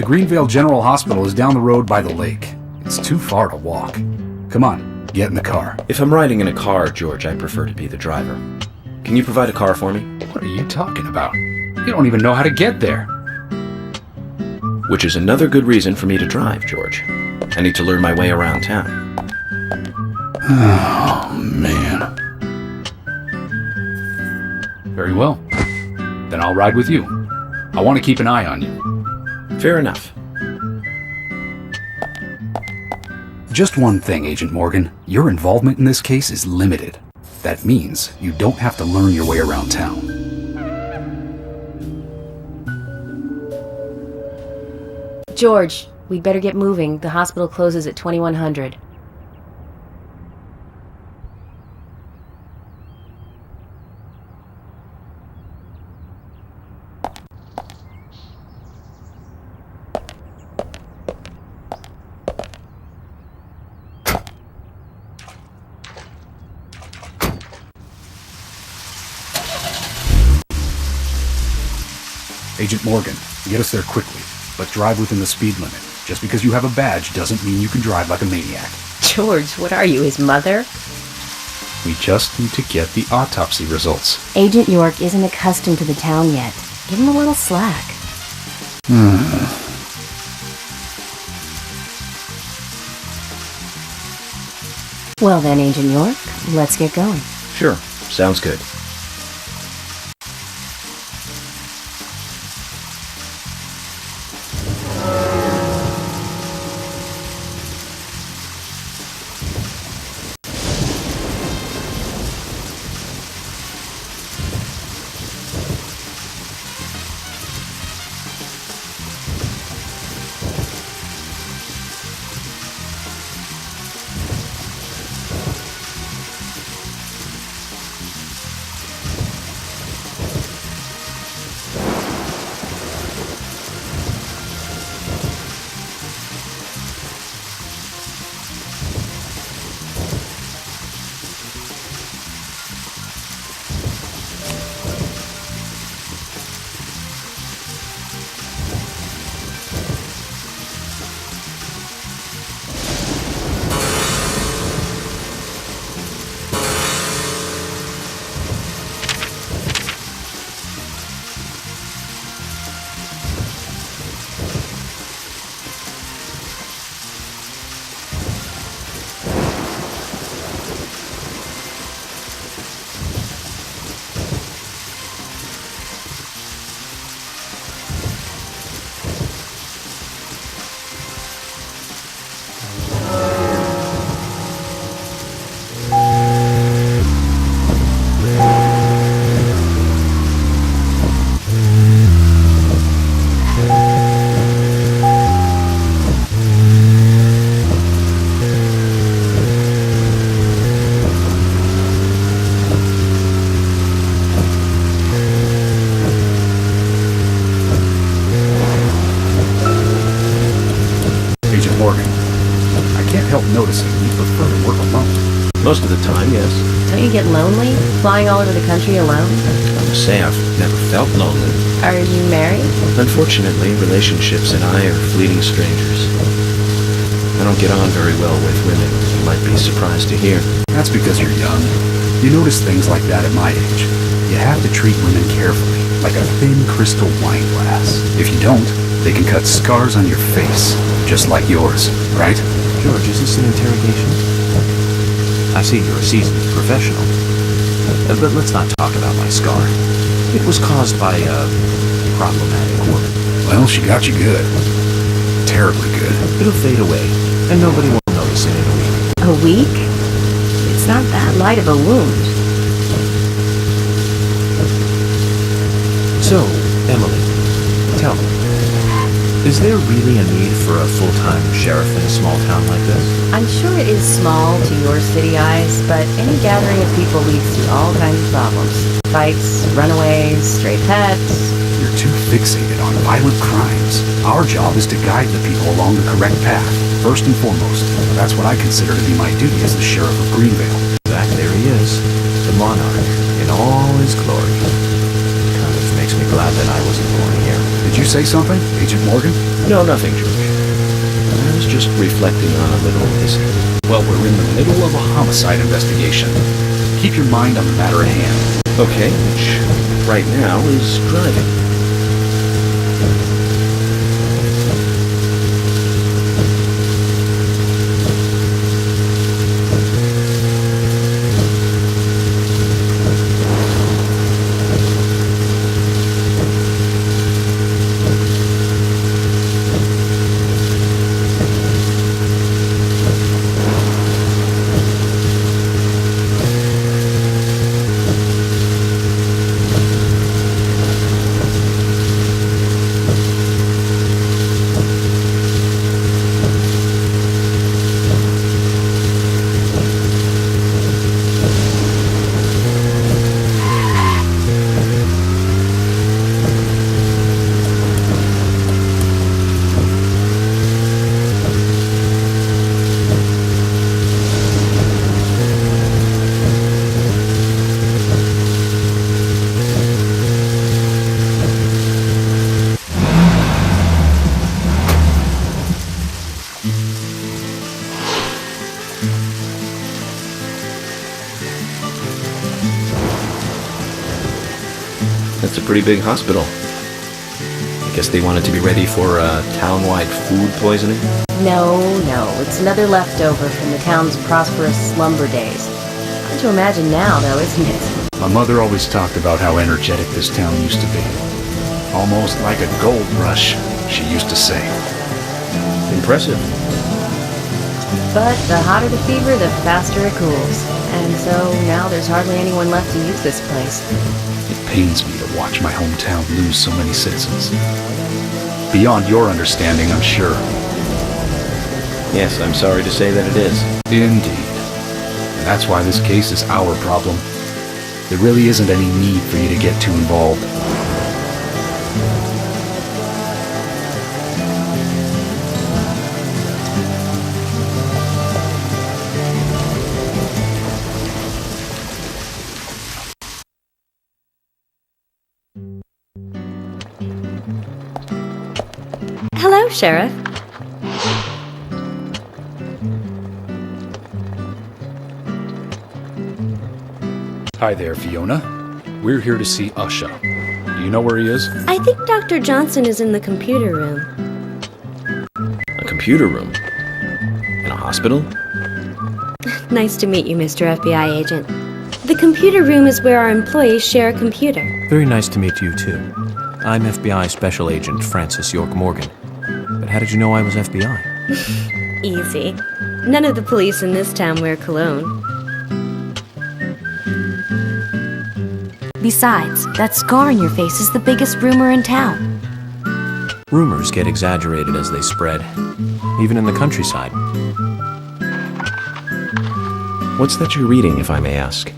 Greenvale General Hospital is down the road by the lake. It's too far to walk. Come on, get in the car. If I'm riding in a car, George, I prefer to be the driver. Can you provide a car for me? What are you talking about? You don't even know how to get there. Which is another good reason for me to drive, George. I need to learn my way around town. Oh, man. Very well. Then I'll ride with you. I want to keep an eye on you. Fair enough. Just one thing, Agent Morgan. Your involvement in this case is limited. That means you don't have to learn your way around town. George, we'd better get moving. The hospital closes at 2100. Agent Morgan, get us there quickly, but drive within the speed limit. Just because you have a badge doesn't mean you can drive like a maniac. George, what are you, his mother? We just need to get the autopsy results. Agent York isn't accustomed to the town yet. Give him a little slack. Well then, Agent York, let's get going. Sure, sounds good. Noticing you prefer to work alone. Most of the time, yes. Don't you get lonely, flying all over the country alone? I must say I've never felt lonely. Are you married? Unfortunately, relationships and I are fleeting strangers. I don't get on very well with women, you might be surprised to hear. That's because you're young. You notice things like that at my age. You have to treat women carefully, like a thin crystal wine glass. If you don't, they can cut scars on your face, just like yours, right? George, is this an interrogation? I see you're a seasoned professional. But let's not talk about my scar. It was caused by a problematic woman. Well, she got you good. Terribly good. It'll fade away, and nobody will notice it in a week. A week? It's not that light of a wound. So, Emily, tell me, is there really a need for a full-time sheriff in a small town like this? I'm sure it is small to your city eyes, but any gathering of people leads to all kinds of problems. Fights, runaways, stray pets. You're too fixated on violent crimes. Our job is to guide the people along the correct path, first and foremost. That's what I consider to be my duty as the sheriff of Greenvale. Back there he is, the monarch, in all his glory. Kind of makes me glad that I wasn't born here. Did you say something, Agent Morgan? No, nothing, George. I was just reflecting on a little history. Well, we're in the middle of a homicide investigation. Keep your mind on the matter at hand. Okay, which right now is driving. That's a pretty big hospital. I guess they wanted to be ready for town-wide food poisoning? No, it's another leftover from the town's prosperous slumber days. Hard to imagine now, though, isn't it? My mother always talked about how energetic this town used to be. Almost like a gold rush, she used to say. Impressive. But the hotter the fever, the faster it cools. And so now there's hardly anyone left to use this place. It pains me to watch my hometown lose so many citizens. Beyond your understanding, I'm sure. Yes, I'm sorry to say that it is. Indeed. And that's why this case is our problem. There really isn't any need for you to get too involved. Hello, Sheriff. Hi there, Fiona. We're here to see Usha. Do you know where he is? I think Dr. Johnson is in the computer room. A computer room? In a hospital? Nice to meet you, Mr. FBI agent. The computer room is where our employees share a computer. Very nice to meet you, too. I'm FBI Special Agent Francis York Morgan. But how did you know I was FBI? Easy. None of the police in this town wear cologne. Besides, that scar on your face is the biggest rumor in town. Rumors get exaggerated as they spread, even in the countryside. What's that you're reading, if I may ask?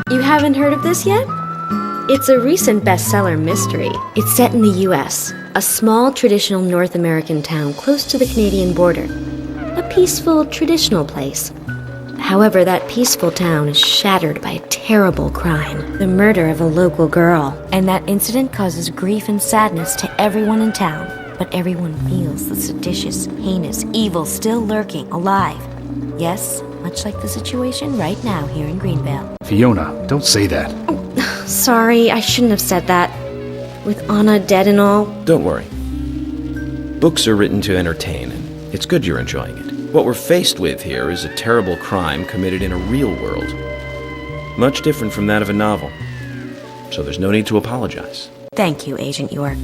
You haven't heard of this yet? It's a recent bestseller mystery. It's set in the U.S., a small traditional North American town close to the Canadian border. A peaceful, traditional place. However, that peaceful town is shattered by a terrible crime, the murder of a local girl. And that incident causes grief and sadness to everyone in town. But everyone feels the seditious, heinous evil still lurking, alive. Yes, much like the situation right now here in Greenvale. Fiona, don't say that. Sorry, I shouldn't have said that. With Anna dead and all. Don't worry. Books are written to entertain, and it's good you're enjoying it. What we're faced with here is a terrible crime committed in a real world. Much different from that of a novel. So there's no need to apologize. Thank you, Agent York.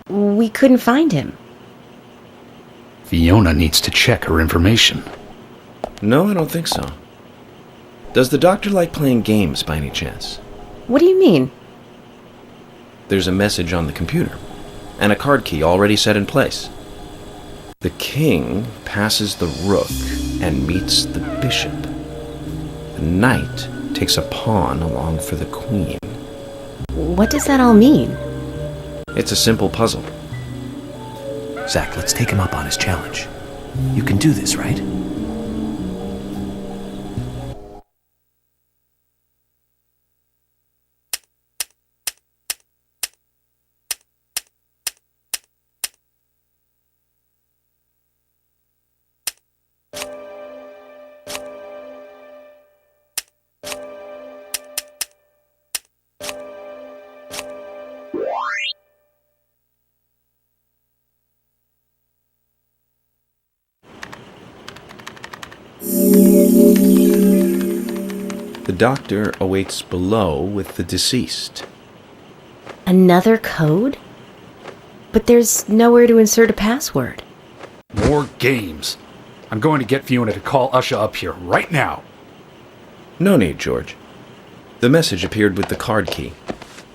We couldn't find him. Fiona needs to check her information. No, I don't think so. Does the doctor like playing games by any chance? What do you mean? There's a message on the computer, and a card key already set in place. The king passes the rook and meets the bishop. The knight takes a pawn along for the queen. What does that all mean? It's a simple puzzle. Zach, let's take him up on his challenge. You can do this, right? The doctor awaits below with the deceased. Another code? But there's nowhere to insert a password. More games. I'm going to get Fiona to call Usha up here right now. No need, George. The message appeared with the card key.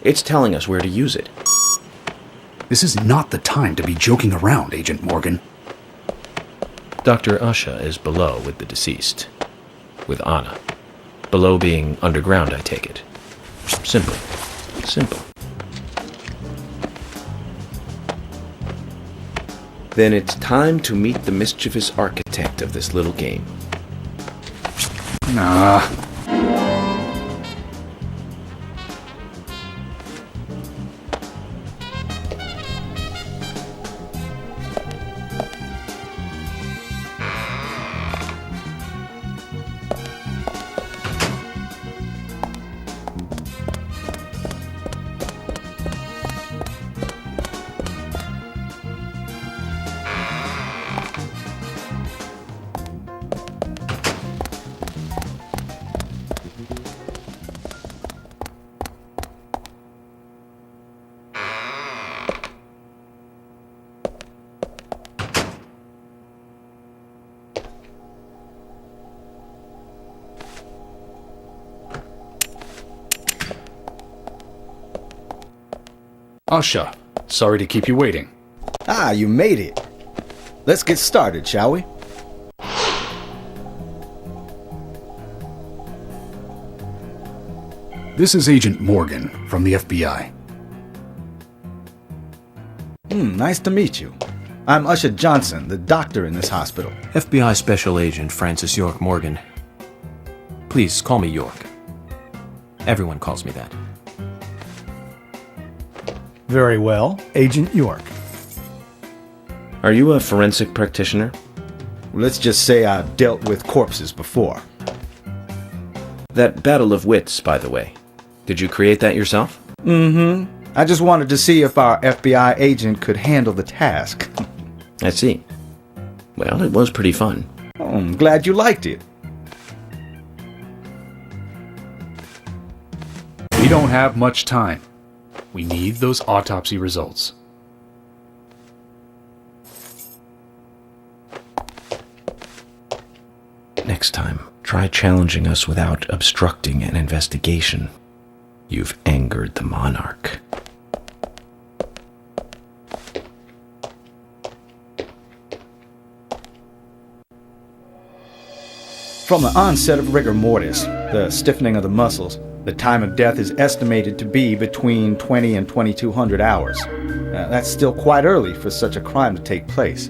It's telling us where to use it. This is not the time to be joking around, Agent Morgan. Dr. Usha is below with the deceased. With Anna. Below being underground, I take it. Simple. Simple. Then it's time to meet the mischievous architect of this little game. Nah. Usha, sorry to keep you waiting. Ah, you made it. Let's get started, shall we? This is Agent Morgan from the FBI. Nice to meet you. I'm Usha Johnson, the doctor in this hospital. FBI Special Agent Francis York Morgan. Please call me York. Everyone calls me that. Very well, Agent York. Are you a forensic practitioner? Let's just say I've dealt with corpses before. That battle of wits, by the way. Did you create that yourself? I just wanted to see if our FBI agent could handle the task. I see. Well, it was pretty fun. Oh, I'm glad you liked it. We don't have much time. We need those autopsy results. Next time, try challenging us without obstructing an investigation. You've angered the monarch. From the onset of rigor mortis, the stiffening of the muscles, the time of death is estimated to be between 20 and 2200 hours. That's still quite early for such a crime to take place.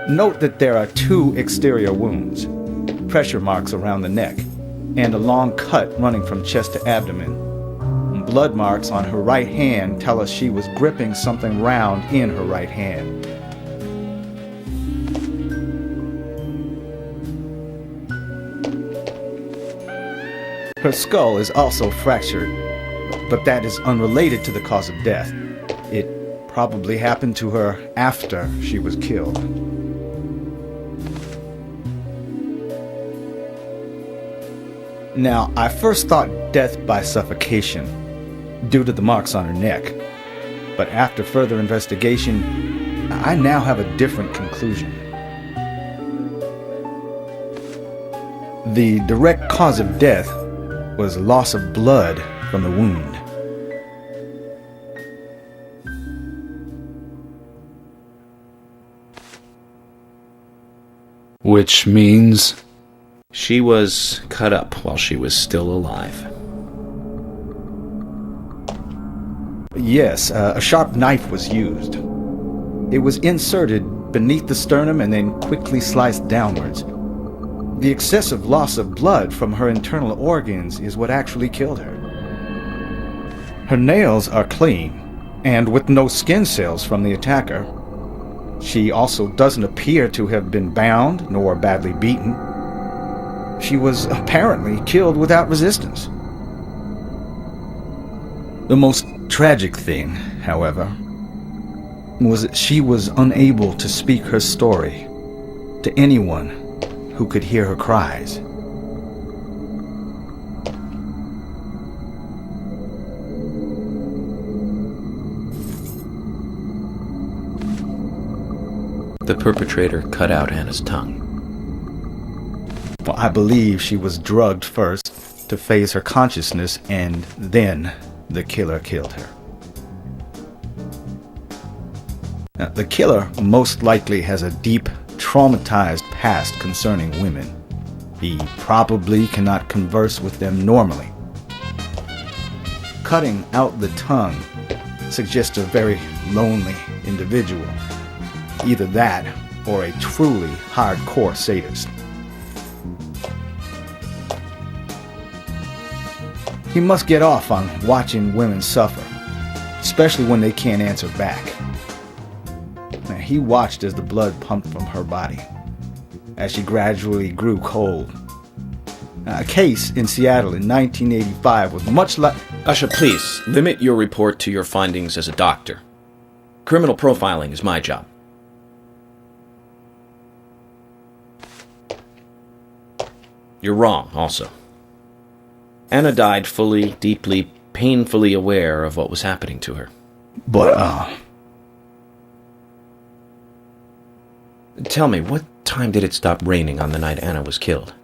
Note that there are 2 exterior wounds, pressure marks around the neck, and a long cut running from chest to abdomen. Blood marks on her right hand tell us she was gripping something round in her right hand. Her skull is also fractured, but that is unrelated to the cause of death. It probably happened to her after she was killed. Now, I first thought death by suffocation, due to the marks on her neck. But after further investigation, I now have a different conclusion. The direct cause of death was loss of blood from the wound. Which means... She was cut up while she was still alive. Yes, a sharp knife was used. It was inserted beneath the sternum and then quickly sliced downwards. The excessive loss of blood from her internal organs is what actually killed her. Her nails are clean, and with no skin cells from the attacker. She also doesn't appear to have been bound nor badly beaten. She was apparently killed without resistance. The most tragic thing, however, was that she was unable to speak her story to anyone who could hear her cries. The perpetrator cut out Anna's tongue. Well, I believe she was drugged first to phase her consciousness, and then the killer killed her. Now, the killer most likely has a deep, traumatized past concerning women. He probably cannot converse with them normally. Cutting out the tongue suggests a very lonely individual. Either that, or a truly hardcore sadist. He must get off on watching women suffer, especially when they can't answer back. Now, he watched as the blood pumped from her body, as she gradually grew cold. A case in Seattle in 1985 was much like... Usha, please, limit your report to your findings as a doctor. Criminal profiling is my job. You're wrong, also. Anna died fully, deeply, painfully aware of what was happening to her. But, Tell me, what time did it stop raining on the night Anna was killed?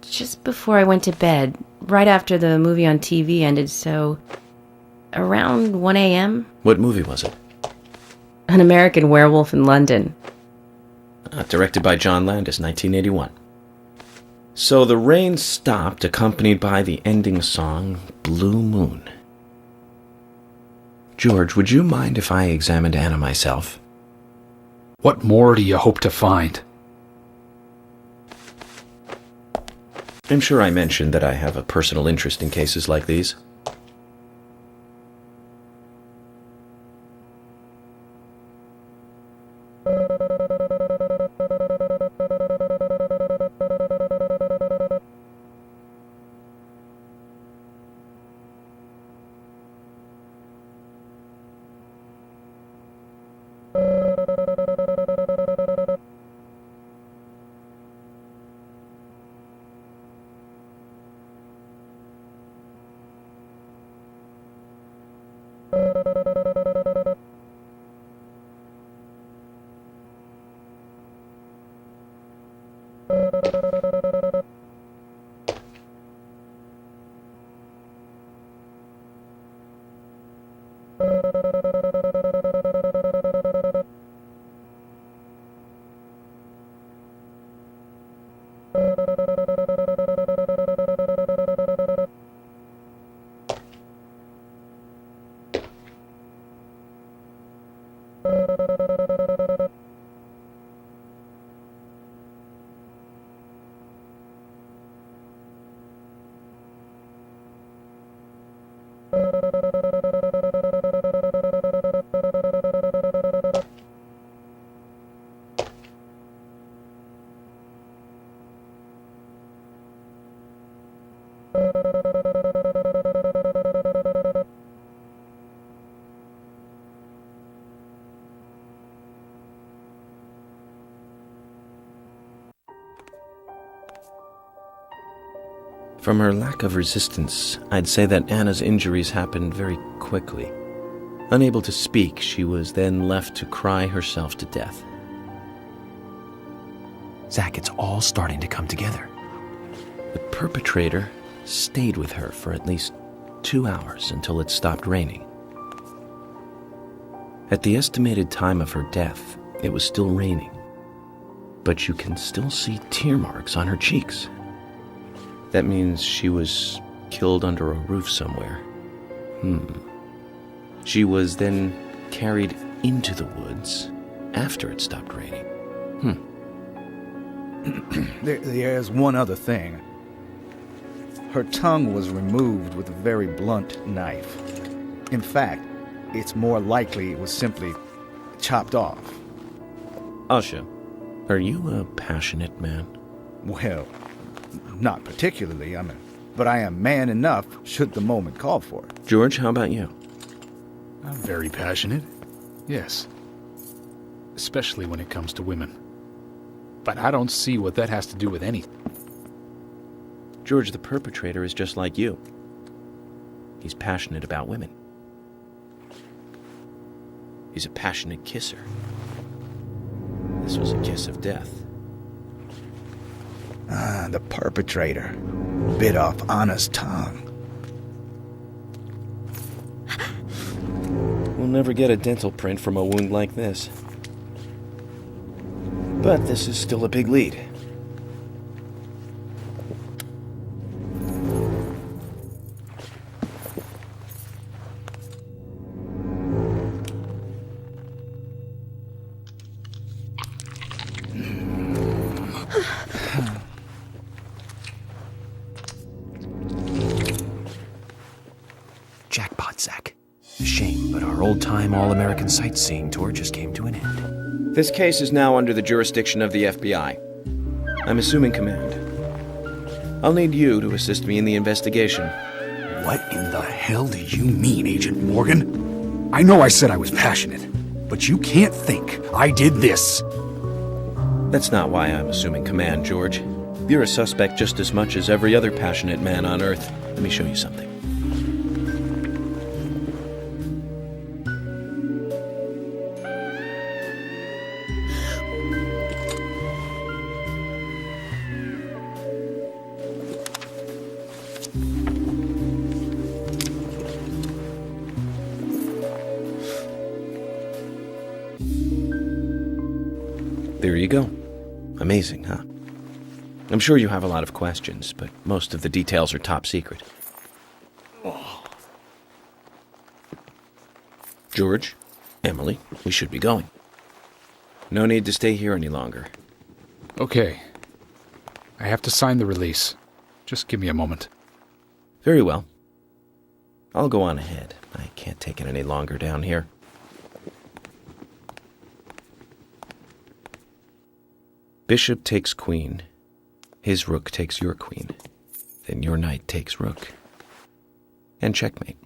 Just before I went to bed, right after the movie on TV ended, so around 1 a.m. What movie was it? An American Werewolf in London. Directed by John Landis, 1981. So the rain stopped, accompanied by the ending song, Blue Moon. George, would you mind if I examined Anna myself? What more do you hope to find? I'm sure I mentioned that I have a personal interest in cases like these. From her lack of resistance, I'd say that Anna's injuries happened very quickly. Unable to speak, she was then left to cry herself to death. Zach, it's all starting to come together. The perpetrator stayed with her for at least 2 hours until it stopped raining. At the estimated time of her death, it was still raining, but you can still see tear marks on her cheeks. That means she was killed under a roof somewhere. She was then carried into the woods after it stopped raining. There's one other thing. Her tongue was removed with a very blunt knife. In fact, it's more likely it was simply chopped off. Asha, are you a passionate man? Well, not particularly, but I am man enough should the moment call for it. George, how about you? I'm very passionate. Yes. Especially when it comes to women. But I don't see what that has to do with anything. George, the perpetrator, is just like you. He's passionate about women. He's a passionate kisser. This was a kiss of death. The perpetrator bit off Anna's tongue. We'll never get a dental print from a wound like this. But this is still a big lead. Jackpot, Zach. A shame, but our old-time all-American sightseeing tour just came to an end. This case is now under the jurisdiction of the FBI. I'm assuming command. I'll need you to assist me in the investigation. What in the hell do you mean, Agent Morgan? I know I said I was passionate, but you can't think I did this. That's not why I'm assuming command, George. You're a suspect just as much as every other passionate man on Earth. Let me show you something. There you go. Amazing, huh? I'm sure you have a lot of questions, but most of the details are top secret. George, Emily, we should be going. No need to stay here any longer. Okay. I have to sign the release. Just give me a moment. Very well. I'll go on ahead. I can't take it any longer down here. Bishop takes queen. His rook takes your queen. Then your knight takes rook. And checkmate.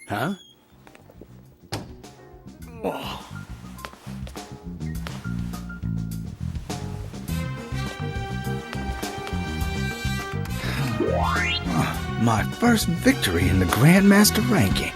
Huh? My first victory in the Grandmaster ranking.